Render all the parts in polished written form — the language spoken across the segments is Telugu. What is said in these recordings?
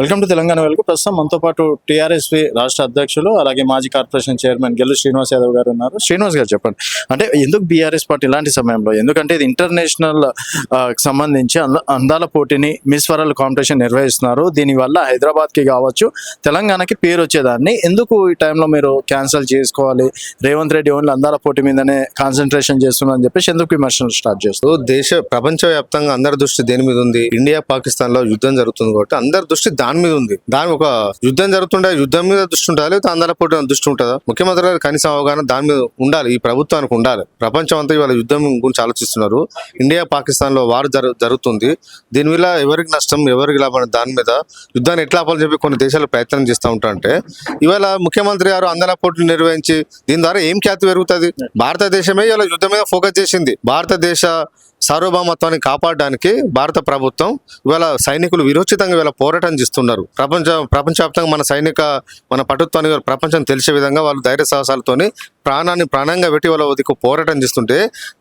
వెల్కమ్ టు తెలంగాణ వెలుగు. ప్రస్తుతం మనతో పాటు టీఆర్ఎస్పీ రాష్ట్ర అధ్యక్షులు అలాగే మాజీ కార్పొరేషన్ చైర్మన్ గెల్లు శ్రీనివాస్ యాదవ్ గారు ఉన్నారు. శ్రీనివాస్ గారు చెప్పండి, అంటే ఎందుకు బీఆర్ఎస్ పార్టీ ఇలాంటి సమయంలో, ఎందుకంటే ఇది ఇంటర్నేషనల్ సంబంధించి అందాల పోటీని మిస్ వరల్డ్ కాంపిటీషన్ నిర్వహిస్తున్నారు. దీనివల్ల హైదరాబాద్కి కావచ్చు తెలంగాణకి పేరు వచ్చేదాన్ని ఎందుకు ఈ టైంలో మీరు క్యాన్సిల్ చేసుకోవాలి, రేవంత్ రెడ్డి ఓన్లీ అందాల పోటీ మీదనే కాన్సన్ట్రేషన్ చేస్తున్నారని చెప్పేసి ఎందుకు విమర్శలు స్టార్ట్ చేస్తారు? ప్రపంచవ్యాప్తంగా అందరి దృష్టి దేని మీద ఉంది? ఇండియా పాకిస్తాన్ లో యుద్ధం జరుగుతుంది కాబట్టి అందరి దృష్టి దాని మీద ఉంది. దాని ఒక యుద్ధం జరుగుతుంటే యుద్ధం మీద దృష్టి ఉంటుందా, లేకపోతే అందాల పోటీ దృష్టి ఉంటుందా? ముఖ్యమంత్రి గారు కనీసం అవగాహన దాని మీద ఉండాలి, ఈ ప్రభుత్వానికి ఉండాలి. ప్రపంచం అంతా ఇవాళ యుద్ధం గురించి ఆలోచిస్తున్నారు. ఇండియా పాకిస్తాన్ లో వారు జరుగుతుంది. దీనివల్ల ఎవరికి నష్టం, ఎవరికి లాభం, దాని మీద యుద్ధాన్ని ఎట్లా ఆపాలని చెప్పి కొన్ని దేశాలు ప్రయత్నం చేస్తూ ఉంటారంటే, ఇవాళ ముఖ్యమంత్రి గారు అందాల పోటీలు నిర్వహించి దీని ద్వారా ఏం ఖ్యాతి పెరుగుతుంది? భారతదేశమే ఇవాళ యుద్ధం మీద ఫోకస్ చేసింది. భారతదేశ సార్వభౌమత్వాన్ని కాపాడడానికి భారత ప్రభుత్వం ఇవాళ సైనికులు విరోచితంగా ఇవాళ పోరాటం చేస్తున్నారు. ప్రపంచవ్యాప్తంగా మన పటుత్వాన్ని ప్రపంచం తెలిసే విధంగా వాళ్ళు ధైర్య సాహసాలతోని ప్రాణంగా పెట్టి వాళ్ళ పోరాటం చేస్తుంటే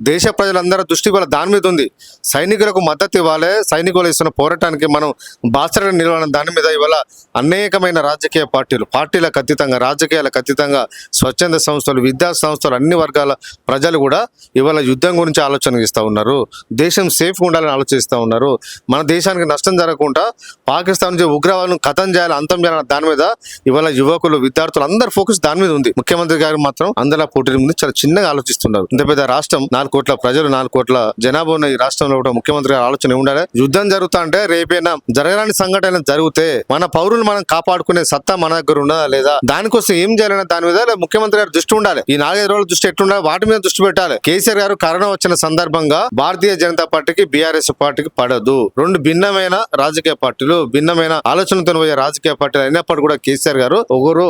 దేశ ప్రజలందరూ దృష్టి వాళ్ళ దాని మీద ఉంది. సైనికులకు మద్దతు ఇవ్వాలి, సైనికులు ఇస్తున్న పోరాటానికి మనం బాసరగా నిలవాలని దాని మీద ఇవాళ అనేకమైన రాజకీయ పార్టీలకు అతీతంగా, రాజకీయాలకు అతీతంగా స్వచ్ఛంద సంస్థలు, విద్యా సంస్థలు, అన్ని వర్గాల ప్రజలు కూడా ఇవాళ యుద్ధం గురించి ఆలోచన చేస్తూ ఉన్నారు. దేశం సేఫ్గా ఉండాలని ఆలోచిస్తూ ఉన్నారు. మన దేశానికి నష్టం జరగకుండా పాకిస్తాన్ నుంచి ఉగ్రవాదులను ఖతం చేయాలి, అంతం చేయాలని దాని మీద ఇవాళ యువకులు, విద్యార్థులు అందరు ఫోకస్ దాని మీద ఉంది. ముఖ్యమంత్రి గారు మాత్రం అందల పోటీ ముందు చాలా చిన్నగా ఆలోచిస్తున్నారు. ఇంత పెద్ద రాష్ట్రం, 4 కోట్ల ప్రజలు, 4 కోట్ల జనాభా ఉన్న ఈ రాష్ట్రంలో కూడా ముఖ్యమంత్రి గారి ఆలోచన ఉండాలి. యుద్ధం జరుగుతా అంటే రేపైనా జరగరాని సంఘటన జరిగితే మన పౌరులు మనం కాపాడుకునే సత్తా మన దగ్గర ఉన్నదా లేదా, దానికోసం ఏం చేయాలనే దాని మీద ముఖ్యమంత్రి గారు దృష్టి ఉండాలి. ఈ 4-5 రోజుల దృష్టి ఎట్లుండాలి, వాటి మీద దృష్టి పెట్టాలి. కేసీఆర్ గారు కరోనా వచ్చిన సందర్భంగా భారతీయ జనతా పార్టీకి, బీఆర్ఎస్ పార్టీకి పడదు. రెండు భిన్నమైన రాజకీయ పార్టీలు, భిన్నమైన ఆలోచనలతో పోయే రాజకీయ పార్టీలు అయినప్పటికీ కూడా కేసీఆర్ గారు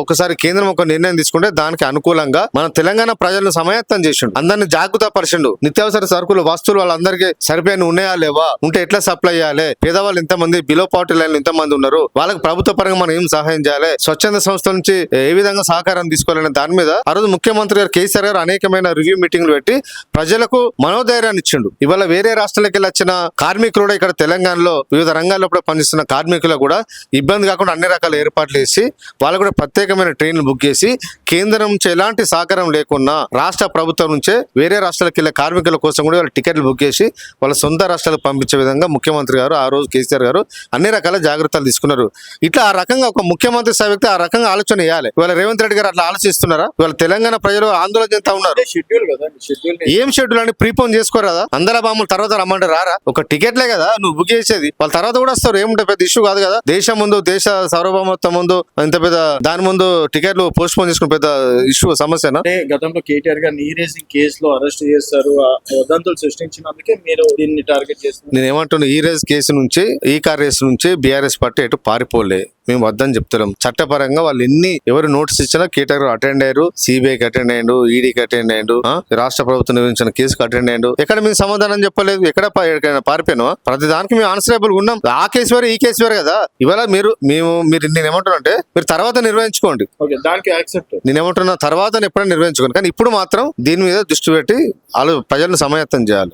ఒకసారి కేంద్రం ఒక నిర్ణయం తీసుకుంటే దానికి అనుకూలంగా మన తెలంగాణ ప్రజలను సమాయత్తం చేసిండు, అందరినీ జాగృత పరిచిండు. నిత్యావసర సరుకులు, వస్తువులు వాళ్ళందరికీ సరిపోయిన ఉన్నాయా లేవా, ఉంటే ఎట్లా సప్లై చేయాలి, పేదవాళ్ళు ఎంతమంది, బిలో పావర్టీ లైన్ ఎంతమంది ఉన్నారు, వాళ్ళకి ప్రభుత్వ పరంగా మనం ఏం సహాయం చేయాలి, స్వచ్ఛంద సంస్థల నుంచి ఏ విధంగా సహకారం తీసుకోవాలనే దాని మీద ఆ రోజు ముఖ్యమంత్రి గారు కేసీఆర్ గారు అనేకమైన రివ్యూ మీటింగ్లు పెట్టి ప్రజలకు మనోధైర్యాన్ని ఇచ్చిండు. ఇవాళ వేరే రాష్ట్రాలకు వెళ్ళి వచ్చిన కార్మికులు కూడా ఇక్కడ తెలంగాణలో వివిధ రంగాల్లో కూడా పనిచేస్తున్న కార్మికులు కూడా ఇబ్బంది కాకుండా అన్ని రకాల ఏర్పాట్లు చేసి వాళ్ళు కూడా ప్రత్యేకమైన ట్రైన్లు బుక్ చేసి కేంద్రం నుంచి ఎలాంటి సహకారం లేకున్నా రాష్ట్ర ప్రభుత్వం నుంచే వేరే రాష్ట్రాలకు వెళ్ళే కార్మికుల కోసం కూడా వాళ్ళు టికెట్లు బుక్ చేసి వాళ్ళ సొంత రాష్ట్రాలకు పంపించే విధంగా ముఖ్యమంత్రి గారు, ఆ రోజు కేసీఆర్ గారు అన్ని రకాల జాగ్రత్తలు తీసుకున్నారు. ఇట్లా ఆ రకంగా ఒక ముఖ్యమంత్రి స్థాయి వ్యక్తి ఆ రకంగా ఆలోచన చేయాలి. ఇవాళ రేవంత్ రెడ్డి గారు అట్లా ఆలోచిస్తున్నారా? ఇవాళ తెలంగాణ ప్రజలు ఆందోళన చెందుతా ఉన్నారు. ఏం షెడ్యూల్ అని ప్రీపోన్ చేసుకోరాదా? అందర బామ్మలు తర్వాత రమ్మంటే రారా? ఒక టికెట్లే కదా నువ్వు బుక్ చేసేది, వాళ్ళ తర్వాత కూడా వస్తారు. ఏముంటే పెద్ద ఇష్యూ కాదు కదా. దేశం ముందు, దేశ సార్వభౌమత్వం ముందు ఇంత పెద్ద దాని ముందు టికెట్లు పోస్ట్ పోన్ చేసుకుని పెద్ద ఇష్యూ, సమస్యనా? గతంలో కేటీఆర్ గారు నీ రేసింగ్ కేసులో అరెస్ట్ చేస్తారు, వదంతులు సృష్టించినందుకే మీరు దీన్ని టార్గెట్ చేస్తారు. నేను ఏమంటున్నా, ఈ రేస్ కేసు నుంచి, ఈ కార్ రేసు నుంచి బీఆర్ఎస్ పార్టీ ఎటు పారిపోలే, మేము వద్దని చెప్తున్నాం. చట్టపరంగా వాళ్ళు ఎవరు నోటీస్ ఇచ్చినా కేటీఆర్ అటెండ్ అయ్యారు, సిబిఐకి అటెండ్ అయ్యాడు, ఈడీకి అటెండ్ అయ్యాడు, రాష్ట్ర ప్రభుత్వం నిర్వహించిన కేసుకు అటెండ్ అయ్యాడు. ఎక్కడ మేము సమాధానం చెప్పలేదు, ఎక్కడ పారిపోయాను? ప్రతి దానికి మేము ఆన్సరబుల్ ఉన్నాం. ఆ కేసు వేరే, ఈ కేసు వేరే కదా. ఇవాళ మీరు నేను ఏమంటున్నా అంటే మీరు తర్వాత నిర్వహించుకోండి, దానికి యాక్సెప్ట్. నేను ఏమంటున్నా తర్వాత ఎప్పుడైనా నిర్వహించుకోండి, కానీ ఇప్పుడు మాత్రం దీని మీద దృష్టి పెట్టి వాళ్ళు ప్రజలను సమాయత్తం చేయాలి.